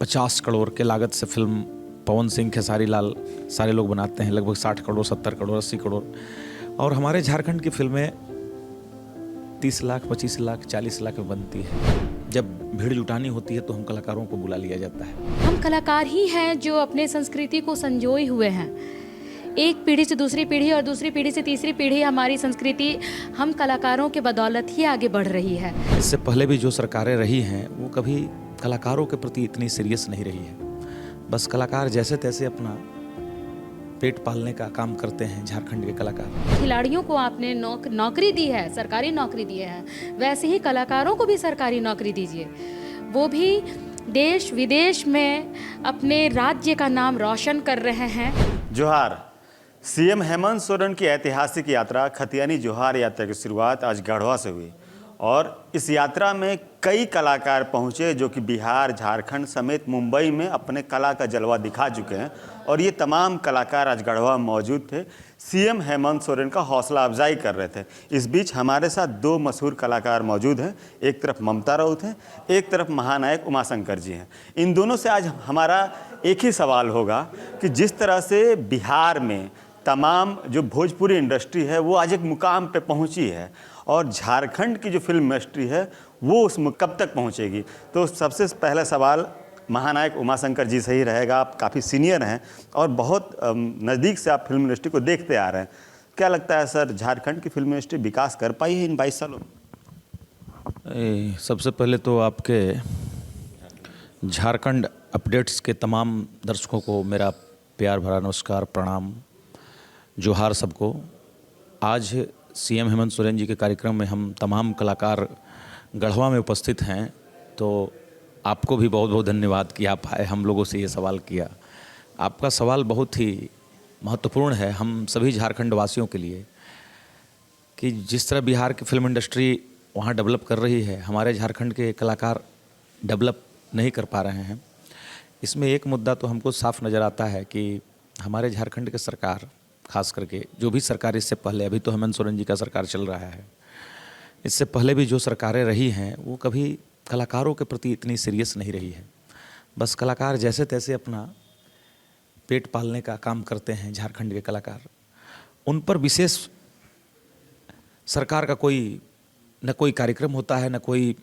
50 करोड़ के लागत से फिल्म पवन सिंह, खेसारी लाल सारे लोग बनाते हैं, लगभग 60 करोड़, 70 करोड़, 80 करोड़। और हमारे झारखंड की फिल्में 30 लाख, 25 लाख, 40 लाख में बनती है। जब भीड़ जुटानी होती है तो हम कलाकारों को बुला लिया जाता है। हम कलाकार ही हैं जो अपने संस्कृति को संजोए हुए हैं। एक पीढ़ी से दूसरी पीढ़ी और दूसरी पीढ़ी से तीसरी पीढ़ी हमारी संस्कृति हम कलाकारों के बदौलत ही आगे बढ़ रही है। इससे पहले भी जो सरकारें रही हैं वो कभी कलाकारों के प्रति इतनी सीरियस नहीं रही है। बस कलाकार जैसे तैसे अपना पेट पालने का काम करते हैं झारखंड के कलाकार। खिलाड़ियों को आपने नौकरी दी है, सरकारी नौकरी दी है, वैसे ही कलाकारों को भी सरकारी नौकरी दीजिए। वो भी देश विदेश में अपने राज्य का नाम रोशन कर रहे हैं। जोहार। सीएम हेमंत सोरेन की ऐतिहासिक यात्रा खतियानी जोहार यात्रा की शुरुआत आज गढ़वा से हुई और इस यात्रा में कई कलाकार पहुंचे जो कि बिहार, झारखंड समेत मुंबई में अपने कला का जलवा दिखा चुके हैं और ये तमाम कलाकार आज गढ़वा में मौजूद थे। सीएम हेमंत सोरेन का हौसला अफजाई कर रहे थे। इस बीच हमारे साथ दो मशहूर कलाकार मौजूद हैं। एक तरफ ममता राउत हैं, एक तरफ महानायक उमाशंकर जी हैं। इन दोनों से आज हमारा एक ही सवाल होगा कि जिस तरह से बिहार में तमाम जो भोजपुरी इंडस्ट्री है वो आज एक मुकाम पे पहुंची है और झारखंड की जो फिल्म इंडस्ट्री है वो उस कब तक पहुंचेगी। तो सबसे पहला सवाल महानायक उमाशंकर जी से ही रहेगा। आप काफ़ी सीनियर हैं और बहुत नज़दीक से आप फिल्म इंडस्ट्री को देखते आ रहे हैं। क्या लगता है सर, झारखंड की फिल्म इंडस्ट्री विकास कर पाई है इन 22 सालों में? सबसे पहले तो आपके झारखंड अपडेट्स के तमाम दर्शकों को मेरा प्यार भरा नमस्कार, प्रणाम, जोहार सबको। आज सीएम हेमंत सोरेन जी के कार्यक्रम में हम तमाम कलाकार गढ़वा में उपस्थित हैं, तो आपको भी बहुत बहुत धन्यवाद कि आप आए, हम लोगों से ये सवाल किया। आपका सवाल बहुत ही महत्वपूर्ण है हम सभी झारखंड वासियों के लिए कि जिस तरह बिहार की फिल्म इंडस्ट्री वहाँ डेवलप कर रही है, हमारे झारखंड के कलाकार डेवलप नहीं कर पा रहे हैं। इसमें एक मुद्दा तो हमको साफ नज़र आता है कि हमारे झारखंड के सरकार, खास करके जो भी सरकार इससे पहले, अभी तो हेमंत सोरेन जी का सरकार चल रहा है, इससे पहले भी जो सरकारें रही हैं वो कभी कलाकारों के प्रति इतनी सीरियस नहीं रही है। बस कलाकार जैसे तैसे अपना पेट पालने का काम करते हैं झारखंड के कलाकार। उन पर विशेष सरकार का न कोई कार्यक्रम होता है, न कोई,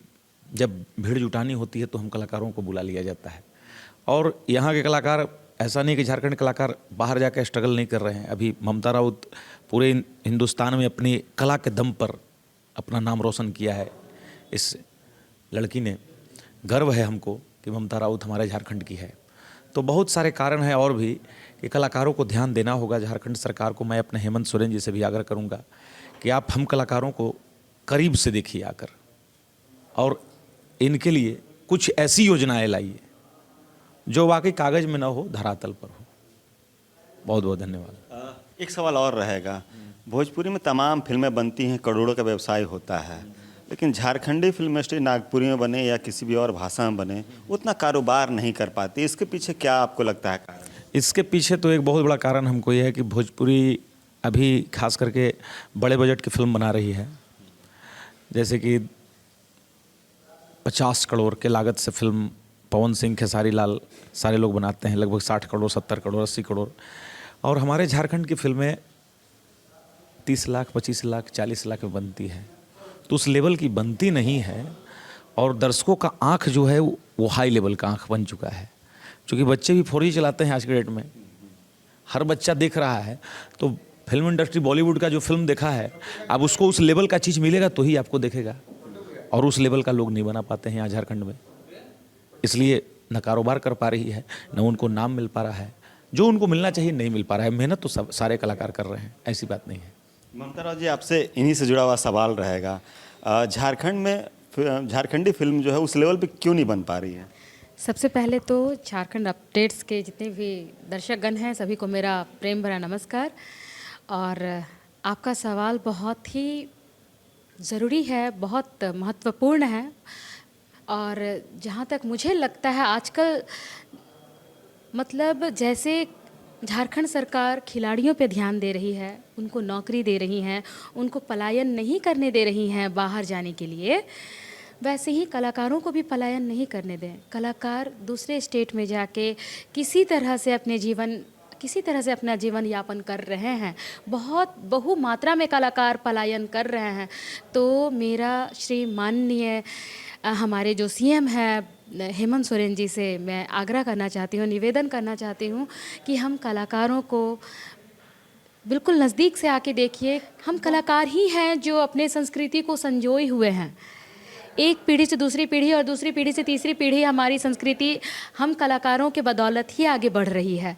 जब भीड़ जुटानी होती है तो हम कलाकारों को बुला लिया जाता है। और यहाँ के कलाकार, ऐसा नहीं कि झारखंड कलाकार बाहर जाकर स्ट्रगल नहीं कर रहे हैं। अभी ममता राउत पूरे हिंदुस्तान में अपनी कला के दम पर अपना नाम रोशन किया है। इस लड़की ने, गर्व है हमको कि ममता राउत हमारे झारखंड की है। तो बहुत सारे कारण हैं और भी कि कलाकारों को ध्यान देना होगा। झारखंड सरकार को मैं अपने हेमंत सोरेन जी से भी आग्रह करूंगा कि आप हम कलाकारों को करीब से देखिए आकर और इनके लिए कुछ ऐसी योजनाएं लाइए जो वाकई कागज में ना हो, धरातल पर हो। बहुत बहुत धन्यवाद। एक सवाल और रहेगा। भोजपुरी में तमाम फिल्में बनती हैं, करोड़ों का व्यवसाय होता है, लेकिन झारखंडी फिल्म इंडस्ट्री नागपुरी में बने या किसी भी और भाषा में बने उतना कारोबार नहीं कर पाती। इसके पीछे क्या आपको लगता है कारण? इसके पीछे तो एक बहुत बड़ा कारण हमको यह है कि भोजपुरी अभी खास करके बड़े बजट की फिल्म बना रही है। जैसे कि 50 करोड़ के लागत से फिल्म पवन सिंह, खेसारी लाल सारे लोग बनाते हैं, लगभग 60 करोड़, 70 करोड़, 80 करोड़। और हमारे झारखंड की फिल्में 30 लाख, 25 लाख, 40 लाख में बनती है। तो उस लेवल की बनती नहीं है और दर्शकों का आंख जो है वो हाई लेवल का आंख बन चुका है। क्योंकि बच्चे भी 4G चलाते हैं आज के डेट में, हर बच्चा देख रहा है। तो फिल्म इंडस्ट्री, बॉलीवुड का जो फिल्म देखा है, अब उसको उस लेवल का चीज़ मिलेगा तो ही आपको देखेगा, और उस लेवल का लोग नहीं बना पाते हैं यहाँ झारखंड में। इसलिए न कारोबार कर पा रही है, न उनको नाम मिल पा रहा है, जो उनको मिलना चाहिए नहीं मिल पा रहा है। मेहनत तो सब सारे कलाकार कर रहे हैं, ऐसी बात नहीं है। ममता राव जी, आपसे इन्हीं से जुड़ा हुआ सवाल रहेगा। झारखंड में झारखंडी फिल्म जो है उस लेवल पे क्यों नहीं बन पा रही है? सबसे पहले तो झारखंड अपडेट्स के जितने भी दर्शकगण हैं सभी को मेरा प्रेम भरा नमस्कार। और आपका सवाल बहुत ही ज़रूरी है, बहुत महत्वपूर्ण है। और जहाँ तक मुझे लगता है आजकल, मतलब जैसे झारखंड सरकार खिलाड़ियों पे ध्यान दे रही है, उनको नौकरी दे रही हैं, उनको पलायन नहीं करने दे रही हैं बाहर जाने के लिए, वैसे ही कलाकारों को भी पलायन नहीं करने दें। कलाकार दूसरे स्टेट में जाके किसी तरह से अपना जीवन यापन कर रहे हैं। बहुत बहु मात्रा में कलाकार पलायन कर रहे हैं। तो मेरा श्री माननीय हमारे जो सीएम हैं हेमंत सोरेन जी से मैं आग्रह करना चाहती हूँ, निवेदन करना चाहती हूँ कि हम कलाकारों को बिल्कुल नज़दीक से आके देखिए। हम कलाकार ही हैं जो अपने संस्कृति को संजोए हुए हैं। एक पीढ़ी से दूसरी पीढ़ी और दूसरी पीढ़ी से तीसरी पीढ़ी हमारी संस्कृति हम कलाकारों के बदौलत ही आगे बढ़ रही है।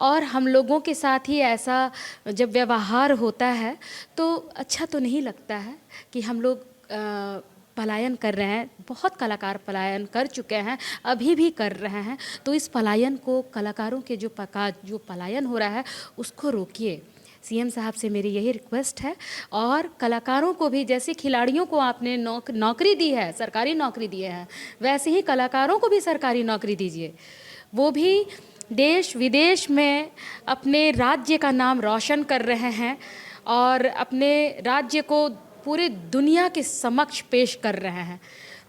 और हम लोगों के साथ ही ऐसा जब व्यवहार होता है तो अच्छा तो नहीं लगता है कि हम लोग पलायन कर रहे हैं। बहुत कलाकार पलायन कर चुके हैं, अभी भी कर रहे हैं। तो इस पलायन को, कलाकारों के जो पलायन हो रहा है उसको रोकिए। सीएम साहब से मेरी यही रिक्वेस्ट है। और कलाकारों को भी, जैसे खिलाड़ियों को आपने नौकरी दी है, सरकारी नौकरी दी है, वैसे ही कलाकारों को भी सरकारी नौकरी दीजिए। वो भी देश विदेश में अपने राज्य का नाम रोशन कर रहे हैं और अपने राज्य को पूरे दुनिया के समक्ष पेश कर रहे हैं।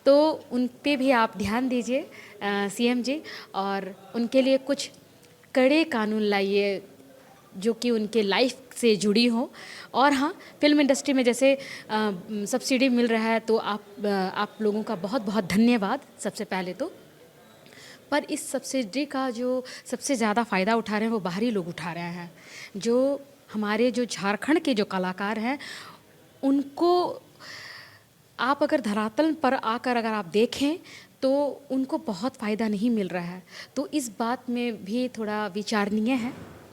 तो उन पे भी आप ध्यान दीजिए सीएम जी, और उनके लिए कुछ कड़े कानून लाइए जो कि उनके लाइफ से जुड़ी हो। और हाँ, फिल्म इंडस्ट्री में जैसे सब्सिडी मिल रहा है तो आप लोगों का बहुत बहुत धन्यवाद सबसे पहले तो। पर इस सब्सिडी का जो सबसे ज़्यादा फ़ायदा उठा रहे हैं वो बाहरी लोग उठा रहे हैं। जो हमारे जो झारखंड के जो कलाकार हैं उनको आप अगर धरातल पर आकर अगर आप देखें तो उनको बहुत फ़ायदा नहीं मिल रहा है। तो इस बात में भी थोड़ा विचारणीय है।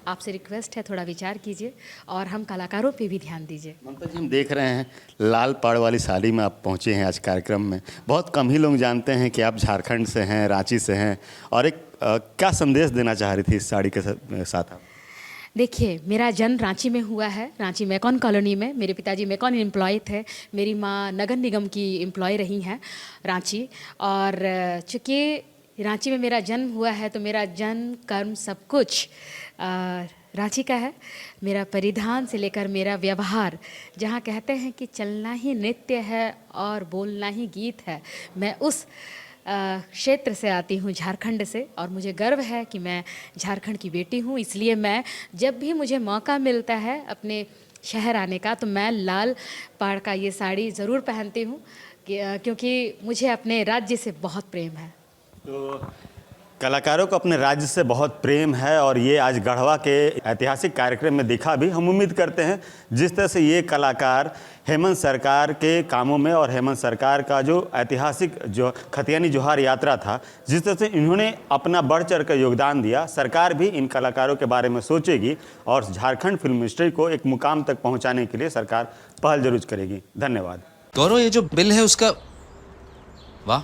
आपसे रिक्वेस्ट है, थोड़ा विचार कीजिए और हम कलाकारों पे भी ध्यान दीजिए। ममता जी, हम देख रहे हैं लाल पाड़ वाली साड़ी में आप पहुंचे हैं आज कार्यक्रम में। बहुत कम ही लोग जानते हैं कि आप झारखंड से हैं, रांची से हैं, और एक क्या संदेश देना चाह रही थी इस साड़ी के साथ आप? देखिए, मेरा जन्म रांची में हुआ है, रांची मेकॉन कॉलोनी में। मेरे पिताजी मेकॉन एम्प्लॉय थे, मेरी माँ नगर निगम की एम्प्लॉय रही हैं रांची। और चूँकि रांची में मेरा जन्म हुआ है तो मेरा जन्म कर्म सब कुछ रांची का है। मेरा परिधान से लेकर मेरा व्यवहार, जहाँ कहते हैं कि चलना ही नृत्य है और बोलना ही गीत है, मैं उस क्षेत्र से आती हूँ, झारखंड से। और मुझे गर्व है कि मैं झारखंड की बेटी हूँ। इसलिए मैं जब भी मुझे मौका मिलता है अपने शहर आने का तो मैं लाल पाड़ का ये साड़ी ज़रूर पहनती हूँ क्योंकि मुझे अपने राज्य से बहुत प्रेम है। तो कलाकारों को अपने राज्य से बहुत प्रेम है और ये आज गढ़वा के ऐतिहासिक कार्यक्रम में दिखा भी। हम उम्मीद करते हैं जिस तरह से ये कलाकार हेमंत सरकार के कामों में और हेमंत सरकार का जो ऐतिहासिक जो खतियानी जोहार यात्रा था, जिस तरह से इन्होंने अपना बढ़ चढ़ कर योगदान दिया, सरकार भी इन कलाकारों के बारे में सोचेगी और झारखंड फिल्म इंडस्ट्री को एक मुकाम तक पहुँचाने के लिए सरकार पहल जरूर करेगी। धन्यवाद। गौरव, ये जो बिल है उसका, वाह,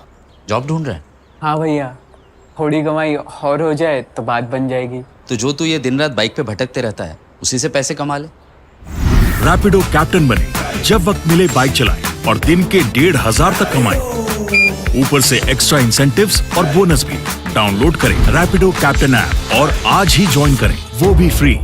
जॉब ढूंढ रहे हैं? हाँ भैया, थोड़ी कमाई और हो जाए तो बात बन जाएगी। तो जो तू ये दिन रात बाइक पे भटकते रहता है उसी से पैसे कमा ले। रैपिडो कैप्टन बने, जब वक्त मिले बाइक चलाएं और दिन के 1,500 तक कमाएं। ऊपर से एक्स्ट्रा इंसेंटिव्स और बोनस भी। डाउनलोड करें रैपिडो कैप्टन ऐप और आज ही ज्वाइन करें, वो भी फ्री।